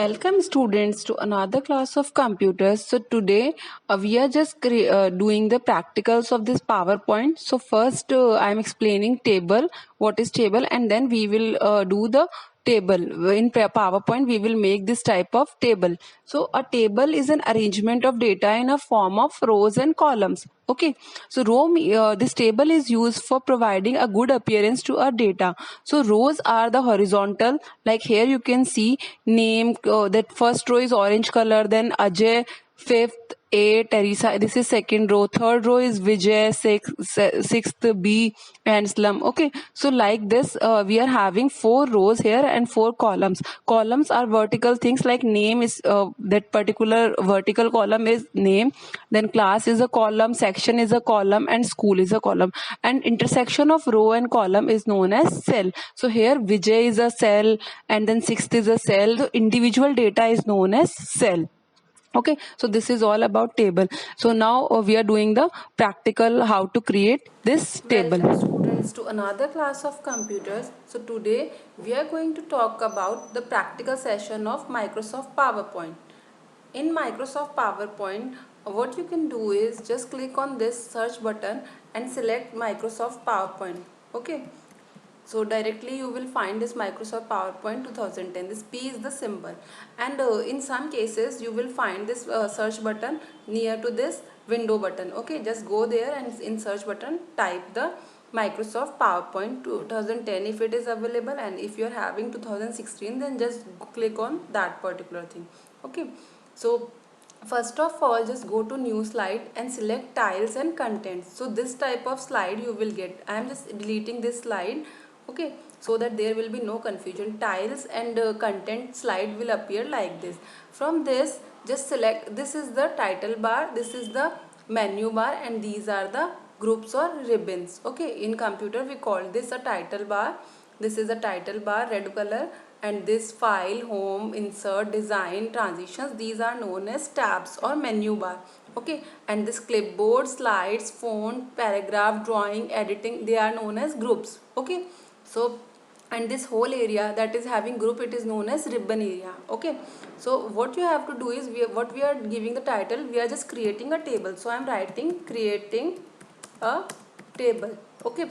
Welcome students to another class of computers. So today we are just doing the practicals of this PowerPoint. So first I'm explaining table, what is table, and then we will do the table. In PowerPoint we will make this type of table. So a table is an arrangement of data in a form of rows and columns. Okay, so this table is used for providing a good appearance to our data. So rows are the horizontal, like here you can see name, that first row is orange color, then Ajay, fifth A, Teresa, this is second row, third row is Vijay, sixth B, and Slum. Okay, so like this we are having four rows here and four columns. Columns are vertical things, like name is that particular vertical column is name, then class is a column, section is a column, and school is a column, and intersection of row and column is known as cell. So here Vijay is a cell, and then sixth is a cell. The individual data is known as cell. Okay, so this is all about table. So now we are doing the practical how to create this table. Welcome students to another class of computers. So today we are going to talk about the practical session of Microsoft PowerPoint. In Microsoft PowerPoint, what you can do is just click on this search button and select Microsoft PowerPoint. Okay, so directly you will find this Microsoft PowerPoint 2010. This P is the symbol, and in some cases you will find this search button near to this window button. Okay, just go there and in search button type the Microsoft PowerPoint 2010 if it is available, and if you are having 2016 then just click on that particular thing. Okay, so first of all just go to new slide and select tiles and contents. So this type of slide you will get. I am just deleting this slide. Okay, so that there will be no confusion. Tiles and content slide will appear like this. From this just select, this is the title bar, this is the menu bar, and these are the groups or ribbons. Okay, in computer we call this a title bar. This is a title bar, red color, and this file, home, insert, design, transitions, these are known as tabs or menu bar. Okay, and this clipboard, slides, font, paragraph, drawing, editing, they are known as groups. Okay, so and this whole area that is having group, it is known as ribbon area. Okay, so what you have to do is what we are giving the title, we are just creating a table. So I am writing creating a table. Okay,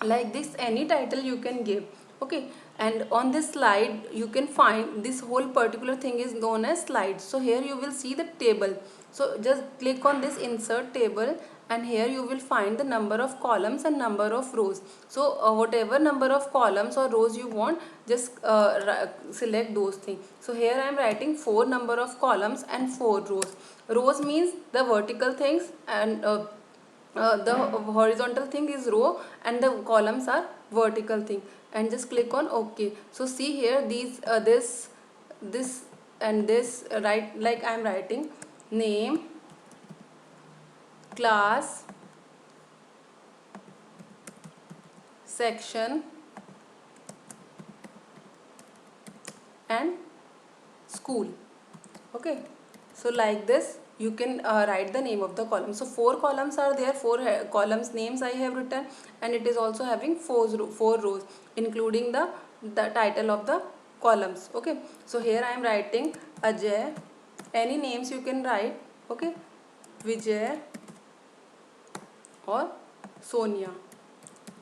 like this any title you can give. Okay, and on this slide you can find this whole particular thing is known as slides. So here you will see the table. So just click on this insert table, and here you will find the number of columns and number of rows. So whatever number of columns or rows you want, just select those things. So here I am writing 4 number of columns and 4 rows. Rows means the vertical things, and the horizontal thing is row, and the columns are vertical thing, and just click on OK. So see here these this and this, right, like I am writing name, class, section, and school. Okay, so like this you can write the name of the column. So 4 columns are there, 4 columns names I have written, and it is also having 4 rows including the title of the columns. Okay, so here I am writing Ajay, any names you can write. Okay, Vijay or Sonia.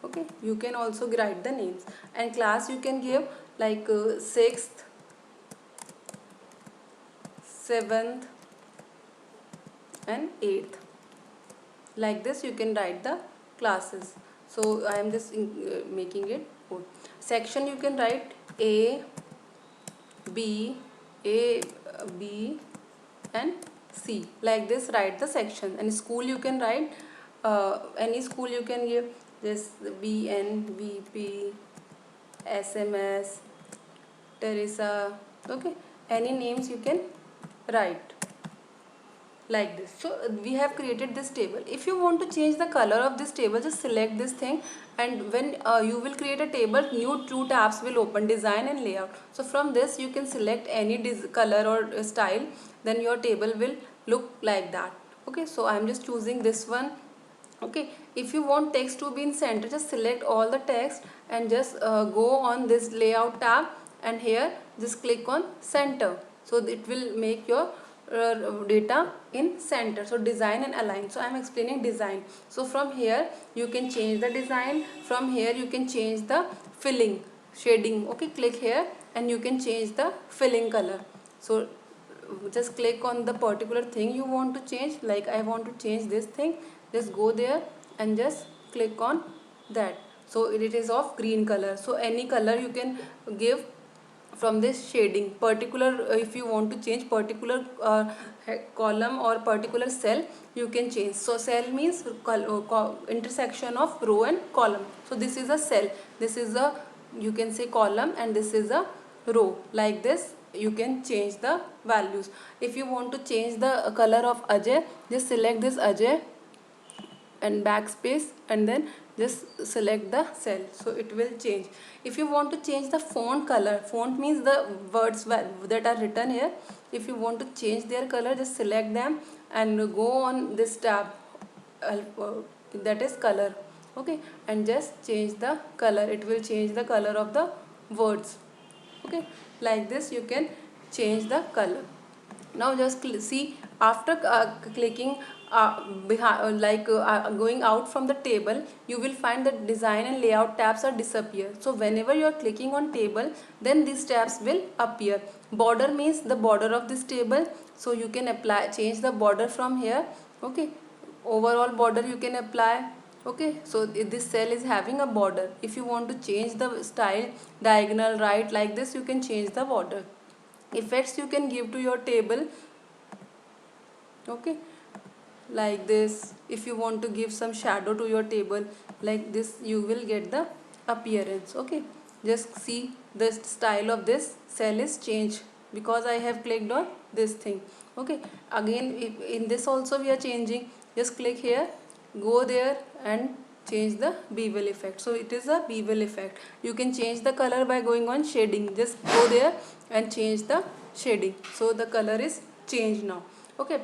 Okay, you can also write the names, and class you can give like 6th, 7th, and 8th. Like this you can write the classes. So I am just making it bold. Section you can write A, B, and C. Like this write the section. And school you can write any school you can give this BN, BP, SMS, Teresa. Okay, any names you can write like this. So we have created this table. If you want to change the color of this table, just select this thing, and when you will create a table, new 2 tabs will open, design and layout. So from this you can select any color or style, then your table will look like that. Okay, so I am just choosing this one. Okay, if you want text to be in center, just select all the text and just go on this layout tab and here just click on center, so it will make your data in center. So design and align, so I am explaining design. So from here you can change the design, from here you can change the filling, shading. Okay, click here and you can change the filling color. So just click on the particular thing you want to change, like I want to change this thing, just go there and just click on that. So it is of green color, so any color you can give from this shading. Particular if you want to change particular column or particular cell, you can change. So cell means intersection of row and column. So this is a cell, this is a, you can say, column, and this is a row. Like this you can change the values. If you want to change the color of Ajay, just select this Ajay and backspace and then just select the cell, so it will change. If you want to change the font color, font means the words that are written here, if you want to change their color, just select them and go on this tab, that is color. Okay, and just change the color, it will change the color of the words. Okay, like this you can change the color. Now just see, after clicking going out from the table, you will find that design and layout tabs are disappear. So whenever you are clicking on table, then these tabs will appear. Border means the border of this table, so you can change the border from here. Okay, overall border you can apply. Okay, so this cell is having a border. If you want to change the style, diagonal, right, like this, you can change the border. Effects you can give to your table. Okay, like this. If you want to give some shadow to your table, like this, you will get the appearance. Okay, just see the style of this cell is changed because I have clicked on this thing. Okay, again in this also we are changing. Just click here, go there and change the bevel effect. So it is a bevel effect. You can change the color by going on shading. Just go there and change the shading, so the color is changed now. Okay,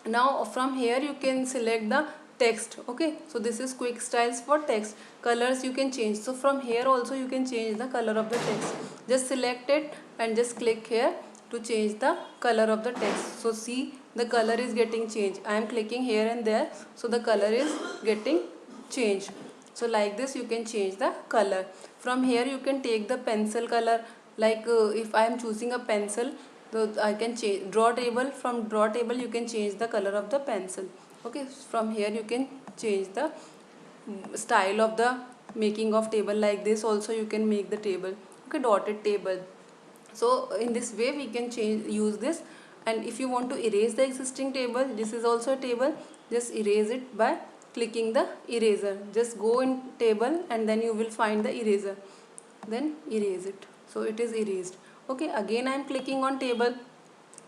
now from here you can select the text. Okay, so this is quick styles for text. Colors you can change, so from here also you can change the color of the text. Just select it and just click here to change the color of the text. So see, the color is getting changed. I am clicking here and there, so the color is getting changed. So like this you can change the color. From here you can take the pencil color, like if I am choosing a pencil, so I can change draw table. From draw table you can change the color of the pencil. Okay, from here you can change the style of the making of table. Like this also you can make the table. Okay, dotted table. So in this way we can use this. And if you want to erase the existing table, this is also a table, just erase it by clicking the eraser. Just go in table and then you will find the eraser, then erase it, so it is erased. Okay, again I am clicking on table,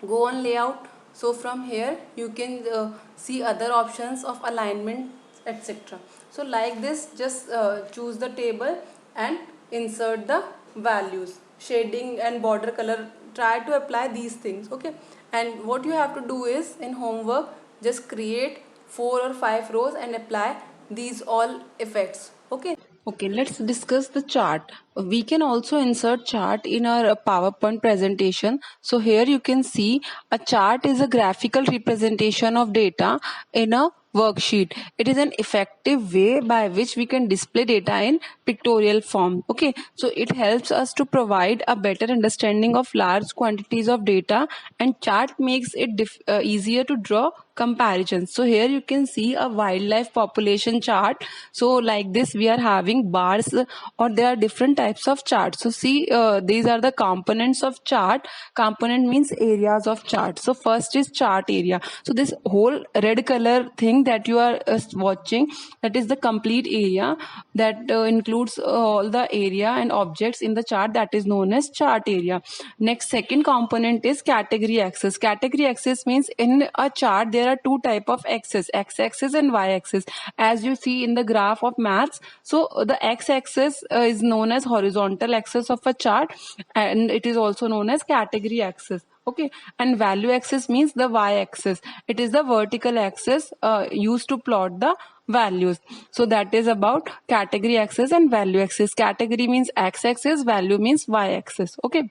go on layout. So from here you can see other options of alignment, etc. So like this, just choose the table and insert the values, shading and border color. Try to apply these things. Okay, and what you have to do is, in homework, just create 4 or 5 rows and apply these all effects. Okay. Okay, let's discuss the chart. We can also insert chart in our PowerPoint presentation. So here you can see a chart is a graphical representation of data in a worksheet. It is an effective way by which we can display data in pictorial form. Okay, so it helps us to provide a better understanding of large quantities of data, and chart makes it easier to draw comparisons. So here you can see a wildlife population chart. So like this we are having bars, or there are different types of charts. So see, these are the components of chart. Component means areas of chart. So first is chart area. So this whole red color thing that you are watching, that is the complete area, that includes all the area and objects in the chart, that is known as chart area. Next, second component is category axis. Category axis means in a chart there there are two type of axis, x-axis and y-axis, as you see in the graph of maths. So the x-axis is known as horizontal axis of a chart, and it is also known as category axis. Okay, and value axis means the y-axis. It is the vertical axis used to plot the values. So that is about category axis and value axis. Category means x-axis, value means y-axis. Okay.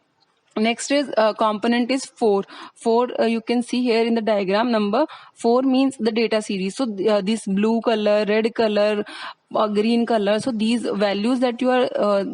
Next is component is 4. 4 you can see here in the diagram, number 4 means the data series. So this blue color, red color, green color, so these values that you are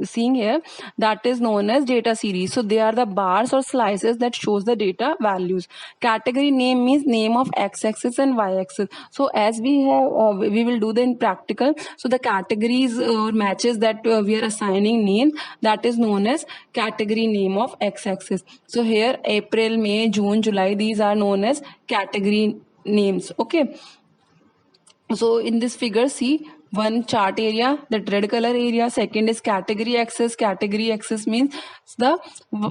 seeing here, that is known as data series. So they are the bars or slices that shows the data values. Category name means name of x-axis and y-axis. So as we have we will do the in practical, so the categories or matches that we are assigning names, that is known as category name of x-axis. So here April, May, June, July, these are known as category names. Okay, so in this figure, see one chart area, that red color area. Second is category axis. Category axis means the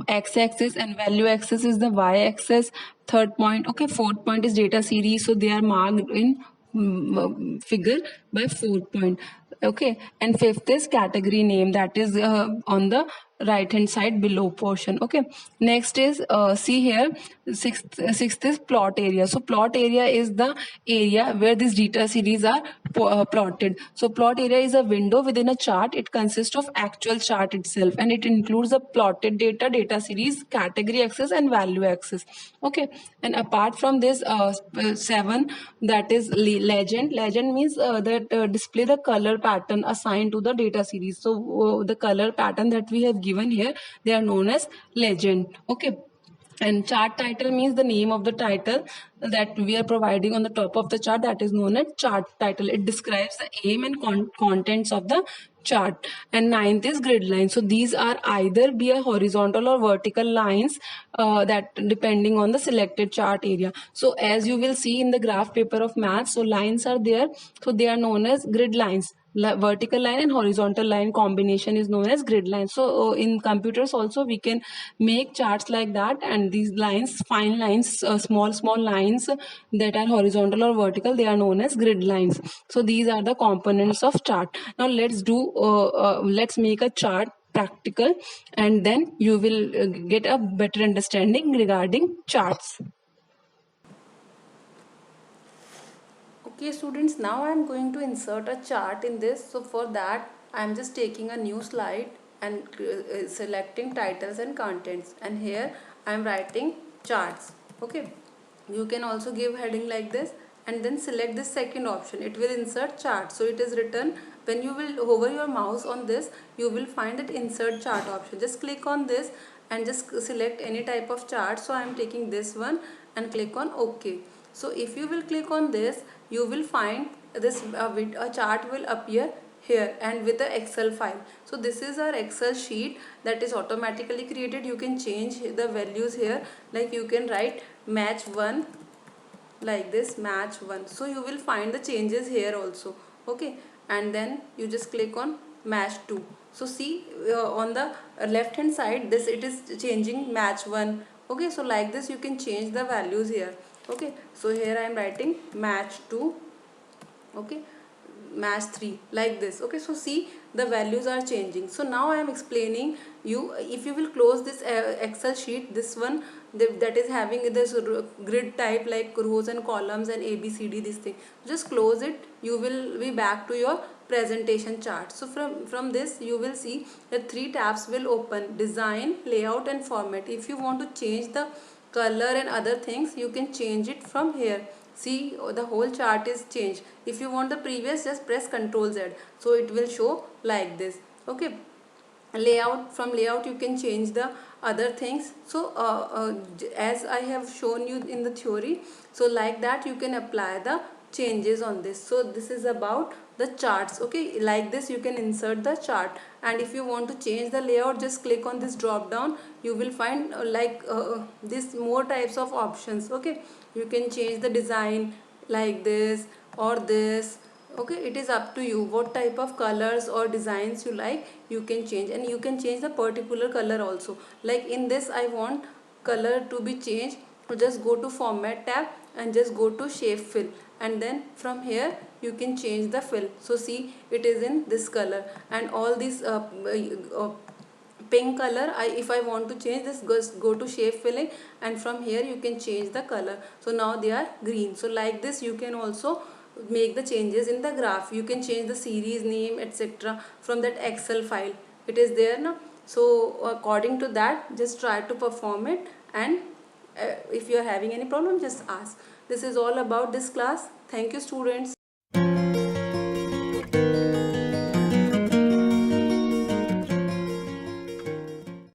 x-axis and value axis is the y-axis. Third point, okay. Fourth point is data series. So they are marked in figure by 4 point. Okay, and fifth is category name, that is on the right hand side below portion. Okay, next is see here, sixth is plot area. So plot area is the area where these data series are plotted. So plot area is a window within a chart. It consists of actual chart itself, and it includes the plotted data series, category axis and value axis. Okay, and apart from this 7, that is legend. Legend means that display the color pattern assigned to the data series. So the color pattern that we have given here, they are known as legend. Okay, and chart title means the name of the title that we are providing on the top of the chart, that is known as chart title. It describes the aim and contents of the chart. And ninth is grid line. So these are either be a horizontal or vertical lines that depending on the selected chart area. So as you will see in the graph paper of maths, so lines are there, so they are known as grid lines. Vertical line and horizontal line combination is known as grid line. So in computers also we can make charts like that, and these lines, fine lines, small lines that are horizontal or vertical, they are known as grid lines. So these are the components of chart. Now let's make a chart practical, and then you will get a better understanding regarding charts. Okay students, now I am going to insert a chart in this. So for that I am just taking a new slide and selecting titles and contents, and here I am writing charts. Okay, you can also give heading like this, and then select this second option, it will insert chart. So it is written, when you will hover your mouse on this, you will find that insert chart option. Just click on this and just select any type of chart. So I am taking this one and click on OK. So if you will click on this, you will find this a chart will appear here and with the Excel file. So this is our Excel sheet that is automatically created. You can change the values here, like you can write match 1 like this, match 1. So you will find the changes here also. Okay, and then you just click on match 2. So see on the left hand side, this it is changing match 1. Okay, so like this you can change the values here. Okay, so here I am writing match 2. Okay, match 3 like this. Okay, so see the values are changing. So now I am explaining you, if you will close this Excel sheet, this one that is having this grid type like rows and columns and ABCD, this thing, just close it. You will be back to your presentation chart. So from this you will see that 3 tabs will open: design, layout and format. If you want to change the color and other things, you can change it from here. See, the whole chart is changed. If you want the previous, just press Ctrl Z, so it will show like this. Okay, layout, from layout you can change the other things. So as I have shown you in the theory, so like that you can apply the changes on this. So this is about the charts. Okay, like this you can insert the chart, and if you want to change the layout, just click on this drop down. You will find this more types of options. Okay, you can change the design like this or this. Okay, it is up to you what type of colors or designs you like, you can change. And you can change the particular color also. Like in this I want color to be changed, so just go to format tab and just go to shape fill, and then from here you can change the fill. So see, it is in this color, and all these pink color, if I want to change this, go to shape filling, and from here you can change the color. So now they are green. So like this you can also make the changes in the graph. You can change the series name, etc., from that Excel file. It is there now. So according to that, just try to perform it, and if you are having any problem, just ask. This is all about this class. Thank you, students.